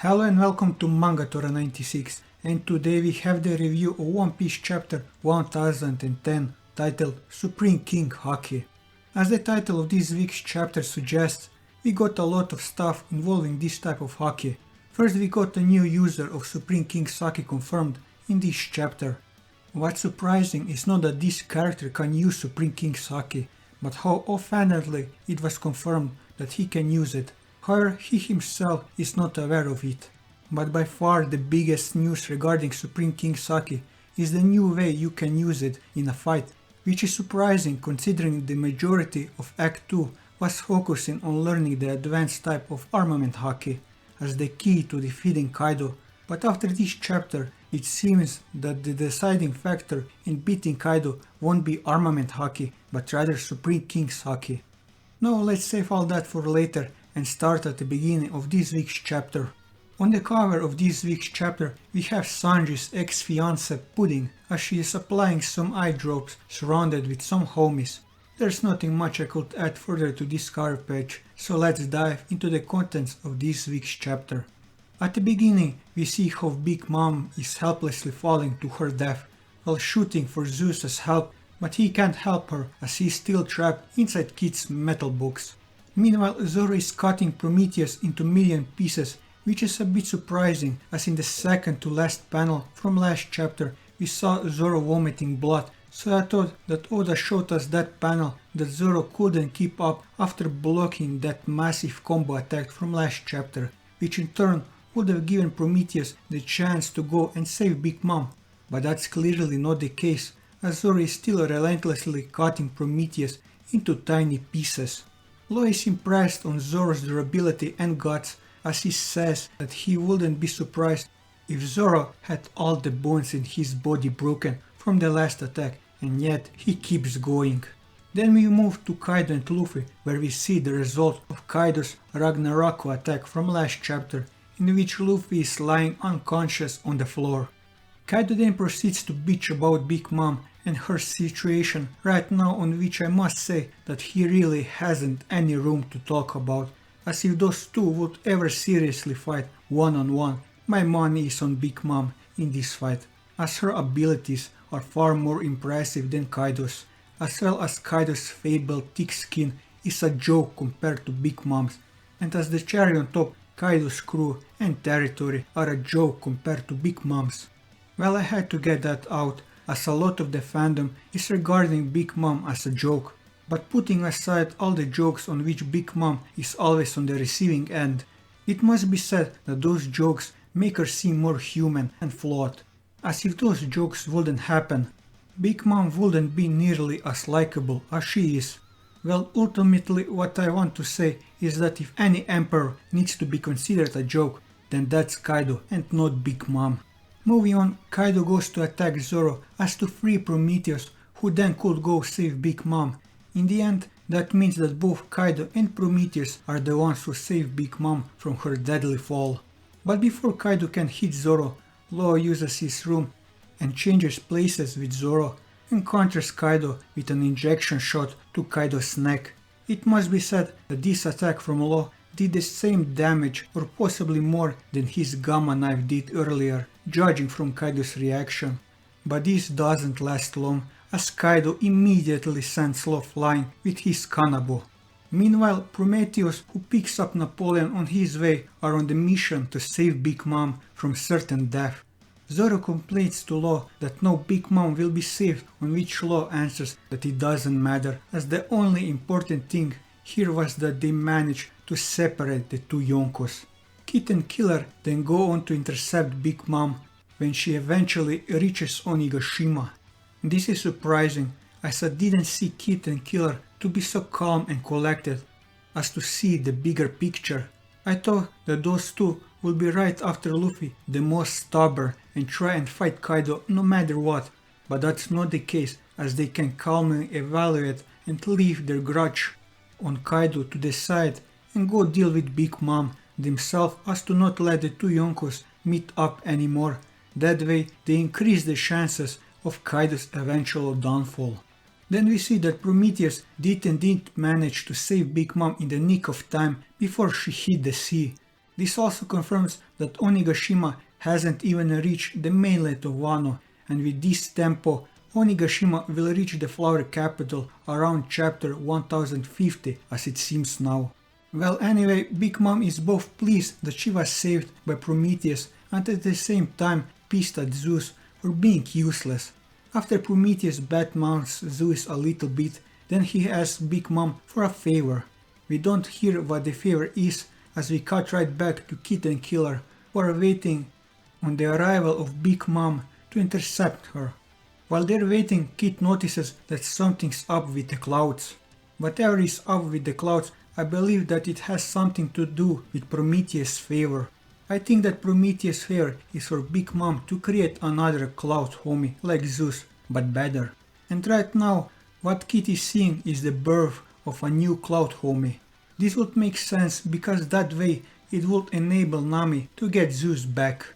Hello and welcome to Manga Tora 96, and today we have the review of One Piece chapter 1010 titled Supreme King Haki. As the title of this week's chapter suggests, we got a lot of stuff involving this type of haki. First we got a new user of Supreme King's haki confirmed in this chapter. What's surprising is not that this character can use Supreme King's haki, but how offhandedly it was confirmed that he can use it. However, he himself is not aware of it. But by far the biggest news regarding Supreme King's haki is the new way you can use it in a fight, which is surprising considering the majority of Act 2 was focusing on learning the advanced type of armament haki as the key to defeating Kaido. But after this chapter, it seems that the deciding factor in beating Kaido won't be armament haki, but rather Supreme King's haki. Now let's save all that for later and start at the beginning of this week's chapter. On the cover of this week's chapter, we have Sanji's ex-fiancée Pudding as she is applying some eye drops surrounded with some homies. There's nothing much I could add further to this cover page, so let's dive into the contents of this week's chapter. At the beginning, we see how Big Mom is helplessly falling to her death while shooting for Zeus's help, but he can't help her as he's still trapped inside Kid's metal box. Meanwhile, Zoro is cutting Prometheus into million pieces, which is a bit surprising as in the second to last panel from last chapter we saw Zoro vomiting blood, so I thought that Oda showed us that panel that Zoro couldn't keep up after blocking that massive combo attack from last chapter, which in turn would have given Prometheus the chance to go and save Big Mom. But that's clearly not the case, as Zoro is still relentlessly cutting Prometheus into tiny pieces. Law is impressed on Zoro's durability and guts as he says that he wouldn't be surprised if Zoro had all the bones in his body broken from the last attack, and yet he keeps going. Then we move to Kaido and Luffy, where we see the result of Kaido's Ragnarok attack from last chapter, in which Luffy is lying unconscious on the floor. Kaido then proceeds to bitch about Big Mom and her situation right now, on which I must say that he really hasn't any room to talk about, as if those two would ever seriously fight one-on-one, my money is on Big Mom in this fight, as her abilities are far more impressive than Kaido's, as well as Kaido's fabled thick skin is a joke compared to Big Mom's, and as the cherry on top, Kaido's crew and territory are a joke compared to Big Mom's. Well, I had to get that out, as a lot of the fandom is regarding Big Mom as a joke, but putting aside all the jokes on which Big Mom is always on the receiving end, it must be said that those jokes make her seem more human and flawed, as if those jokes wouldn't happen, Big Mom wouldn't be nearly as likable as she is. Well, ultimately what I want to say is that if any emperor needs to be considered a joke, then that's Kaido and not Big Mom. Moving on, Kaido goes to attack Zoro as to free Prometheus, who then could go save Big Mom. In the end, that means that both Kaido and Prometheus are the ones who save Big Mom from her deadly fall. But before Kaido can hit Zoro, Law uses his room and changes places with Zoro, encounters Kaido with an injection shot to Kaido's neck. It must be said that this attack from Law did the same damage or possibly more than his Gamma knife did earlier, judging from Kaido's reaction. But this doesn't last long, as Kaido immediately sends Law flying with his Kanabo. Meanwhile, Prometheus, who picks up Napoleon on his way, are on the mission to save Big Mom from certain death. Zoro complains to Law that no Big Mom will be saved, on which Law answers that it doesn't matter, as the only important thing here was that they managed to separate the two Yonkos. Kid and Killer then go on to intercept Big Mom when she eventually reaches Onigashima. This is surprising, as I didn't see Kid and Killer to be so calm and collected as to see the bigger picture. I thought that those two would be right after Luffy, the most stubborn, and try and fight Kaido no matter what, but that's not the case, as they can calmly evaluate and leave their grudge on Kaido to the side and go deal with Big Mom themselves, as to not let the two Yonkos meet up anymore. That way they increase the chances of Kaido's eventual downfall. Then we see that Prometheus didn't manage to save Big Mom in the nick of time before she hit the sea. This also confirms that Onigashima hasn't even reached the mainland of Wano, and with this tempo, Onigashima will reach the Flower Capital around chapter 1050 as it seems now. Well, anyway, Big Mom is both pleased that she was saved by Prometheus and at the same time pissed at Zeus for being useless. After Prometheus badmouths Zeus a little bit, then he asks Big Mom for a favor. We don't hear what the favor is as we cut right back to Kid and Killer who are waiting on the arrival of Big Mom to intercept her. While they're waiting, Kid notices that something's up with the clouds. Whatever is up with the clouds, I believe that it has something to do with Prometheus' favor. I think that Prometheus' favor is for Big Mom to create another cloud homie like Zeus, but better. And right now, what Kid is seeing is the birth of a new cloud homie. This would make sense because that way it would enable Nami to get Zeus back.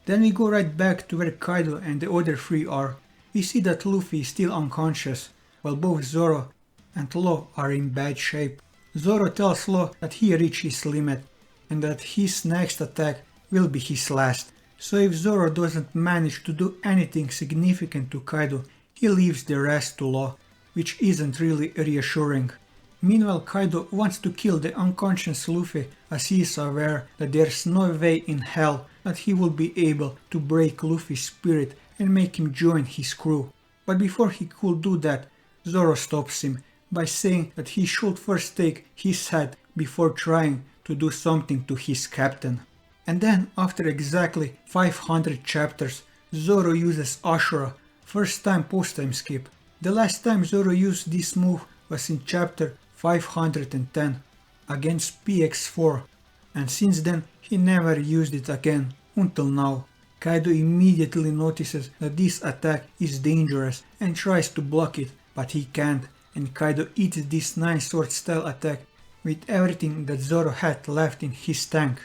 Then we go right back to where Kaido and the other three are. We see that Luffy is still unconscious, while both Zoro and Law are in bad shape. Zoro tells Law that he reached his limit and that his next attack will be his last. So if Zoro doesn't manage to do anything significant to Kaido, he leaves the rest to Law, which isn't really reassuring. Meanwhile, Kaido wants to kill the unconscious Luffy as he is aware that there's no way in hell that he will be able to break Luffy's spirit and make him join his crew. But before he could do that, Zoro stops him by saying that he should first take his head before trying to do something to his captain. And then, after exactly 500 chapters, Zoro uses Ashura, first time post-time skip. The last time Zoro used this move was in chapter 510 against PX4, and since then he never used it again until now. Kaido immediately notices that this attack is dangerous and tries to block it, but he can't, and Kaido eats this 9-sword style attack with everything that Zoro had left in his tank.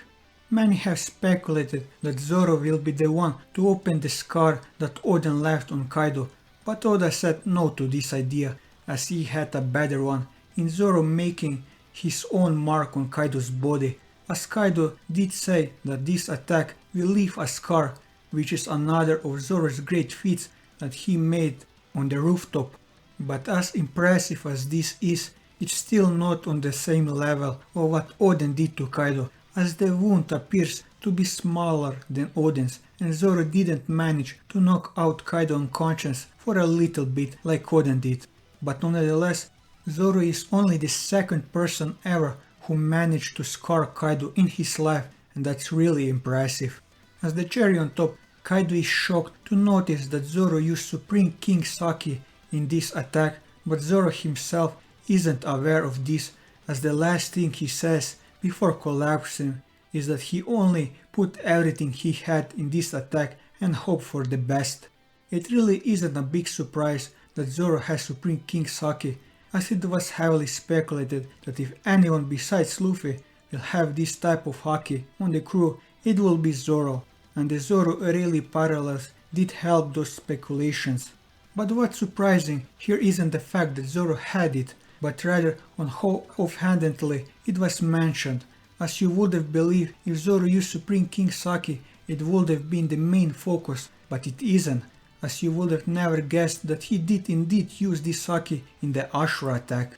Many have speculated that Zoro will be the one to open the scar that Oden left on Kaido, but Oda said no to this idea as he had a better one in Zoro making his own mark on Kaido's body, as Kaido did say that this attack will leave a scar, which is another of Zoro's great feats that he made on the rooftop. But as impressive as this is, it's still not on the same level of what Oden did to Kaido, as the wound appears to be smaller than Oden's, and Zoro didn't manage to knock out Kaido unconscious for a little bit like Oden did. But nonetheless, Zoro is only the second person ever who managed to scar Kaido in his life, and that's really impressive. As the cherry on top, Kaido is shocked to notice that Zoro used Supreme King's haki in this attack, but Zoro himself isn't aware of this, as the last thing he says before collapsing is that he only put everything he had in this attack and hoped for the best. It really isn't a big surprise that Zoro has Supreme King's haki, as it was heavily speculated that if anyone besides Luffy will have this type of haki on the crew, it will be Zoro, and the Zoro really parallels did help those speculations. But what's surprising here isn't the fact that Zoro had it, but rather on how offhandedly it was mentioned, as you would have believed if Zoro used Supreme King's haki it would have been the main focus, but it isn't, as you would have never guessed that he did indeed use this haki in the Ashura attack.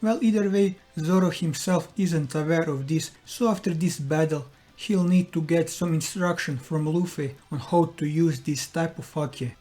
Well, either way, Zoro himself isn't aware of this, so after this battle he'll need to get some instruction from Luffy on how to use this type of haki.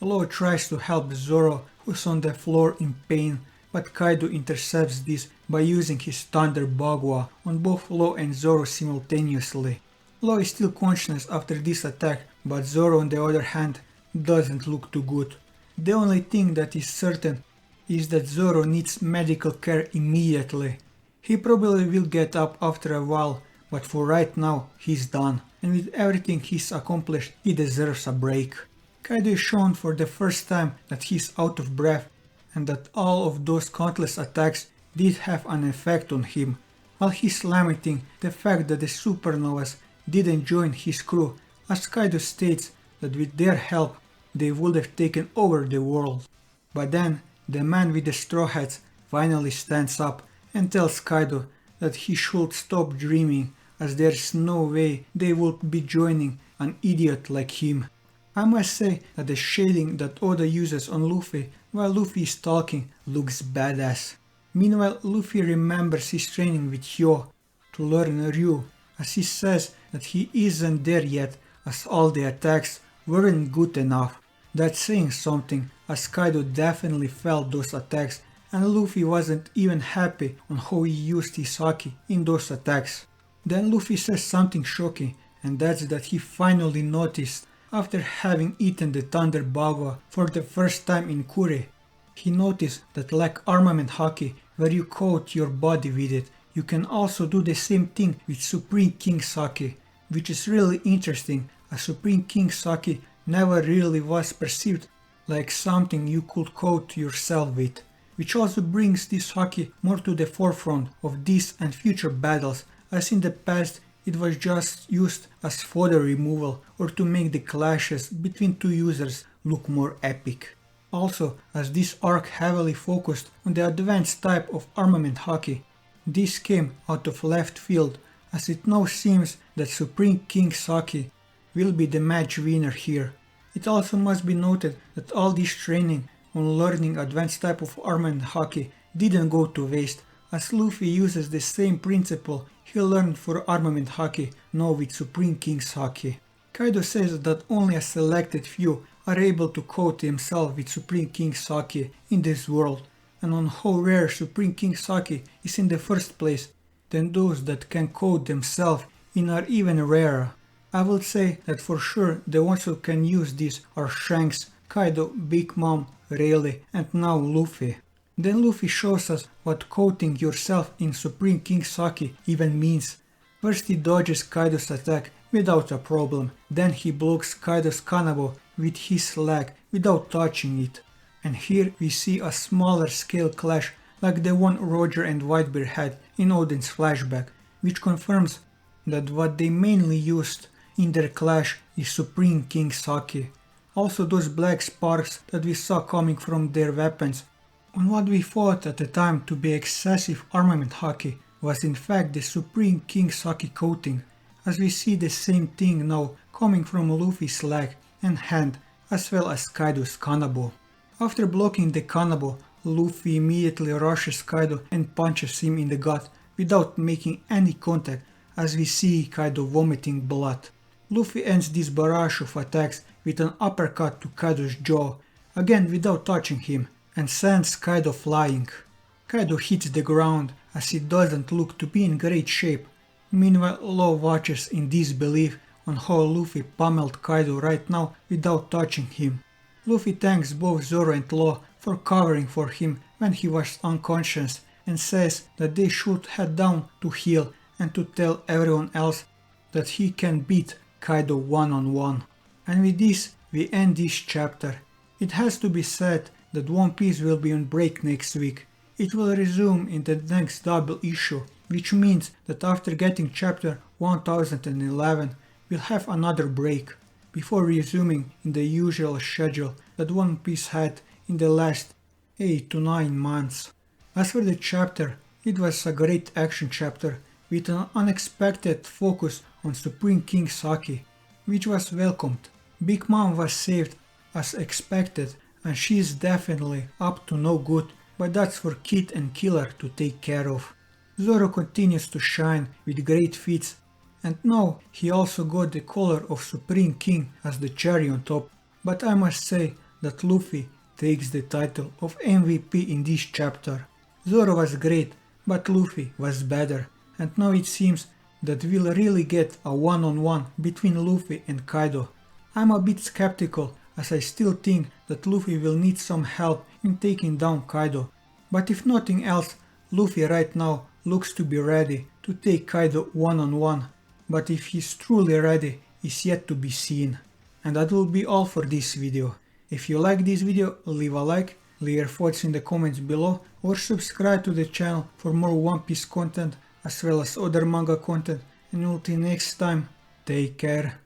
Law tries to help Zoro, who's on the floor in pain, but Kaido intercepts this by using his Thunder Bagua on both Law and Zoro simultaneously. Law is still conscious after this attack, but Zoro on the other hand doesn't look too good. The only thing that is certain is that Zoro needs medical care immediately. He probably will get up after a while, but for right now he's done, and with everything he's accomplished he deserves a break. Kaido is shown for the first time that he's out of breath and that all of those countless attacks did have an effect on him, while he's lamenting the fact that the supernovas didn't join his crew, as Kaido states that with their help they would have taken over the world. But then the man with the straw hats finally stands up and tells Kaido that he should stop dreaming, as there's no way they would be joining an idiot like him. I must say that the shading that Oda uses on Luffy while Luffy is talking looks badass. Meanwhile, Luffy remembers his training with Hyo to learn Ryu, as he says that he isn't there yet as all the attacks weren't good enough. That's saying something, as Kaido definitely felt those attacks and Luffy wasn't even happy on how he used his haki in those attacks. Then Luffy says something shocking, and that's that he finally noticed after having eaten the Thunder Bagua for the first time in Kure. He noticed that like armament haki where you coat your body with it, you can also do the same thing with Supreme King's haki, which is really interesting as Supreme King's haki never really was perceived like something you could coat yourself with, which also brings this haki more to the forefront of this and future battles, as in the past it was just used as fodder removal or to make the clashes between two users look more epic. Also, as this arc heavily focused on the advanced type of armament haki, this came out of left field, as it now seems that Supreme King's haki will be the match winner here. It also must be noted that all this training on learning advanced type of armament haki didn't go to waste, as Luffy uses the same principle he learned for armament haki now with Supreme King's haki. Kaido says that only a selected few are able to coat themselves with Supreme King's haki in this world, and on how rare Supreme King's haki is in the first place, then those that can coat themselves in are even rarer. I would say that for sure the ones who can use this are Shanks, Kaido, Big Mom, Rayleigh and now Luffy. Then Luffy shows us what coating yourself in Supreme King's haki even means. First he dodges Kaido's attack without a problem, then he blocks Kaido's Kanabo with his leg without touching it. And here we see a smaller scale clash like the one Roger and Whitebeard had in Oden's flashback, which confirms that what they mainly used in their clash is Supreme King's haki. Also those black sparks that we saw coming from their weapons on what we thought at the time to be excessive armament haki was in fact the Supreme King's haki coating, as we see the same thing now coming from Luffy's leg and hand as well as Kaido's Kanabo. After blocking the Kanabo, Luffy immediately rushes Kaido and punches him in the gut without making any contact, as we see Kaido vomiting blood. Luffy ends this barrage of attacks with an uppercut to Kaido's jaw, again without touching him, and sends Kaido flying. Kaido hits the ground as he doesn't look to be in great shape. Meanwhile, Law watches in disbelief on how Luffy pummeled Kaido right now without touching him. Luffy thanks both Zoro and Law for covering for him when he was unconscious and says that they should head down to heal and to tell everyone else that he can beat Kaido one-on-one. And with this we end this chapter. It has to be said that One Piece will be on break next week. It will resume in the next double issue, which means that after getting chapter 1011 we'll have another break before resuming in the usual schedule that One Piece had in the last 8 to 9 months. As for the chapter, it was a great action chapter with an unexpected focus on Supreme King's haki, which was welcomed. Big Mom was saved as expected and she is definitely up to no good, but that's for Kid and Killer to take care of. Zoro continues to shine with great feats, and now he also got the collar of Supreme King as the cherry on top, but I must say that Luffy takes the title of MVP in this chapter. Zoro was great, but Luffy was better, and now it seems that we'll really get a one-on-one between Luffy and Kaido. I'm a bit skeptical, as I still think that Luffy will need some help in taking down Kaido, but if nothing else, Luffy right now looks to be ready to take Kaido one-on-one, but if he's truly ready is yet to be seen. And that will be all for this video. If you like this video, leave a like, leave your thoughts in the comments below, or subscribe to the channel for more One Piece content as well as other manga content, and until next time, take care.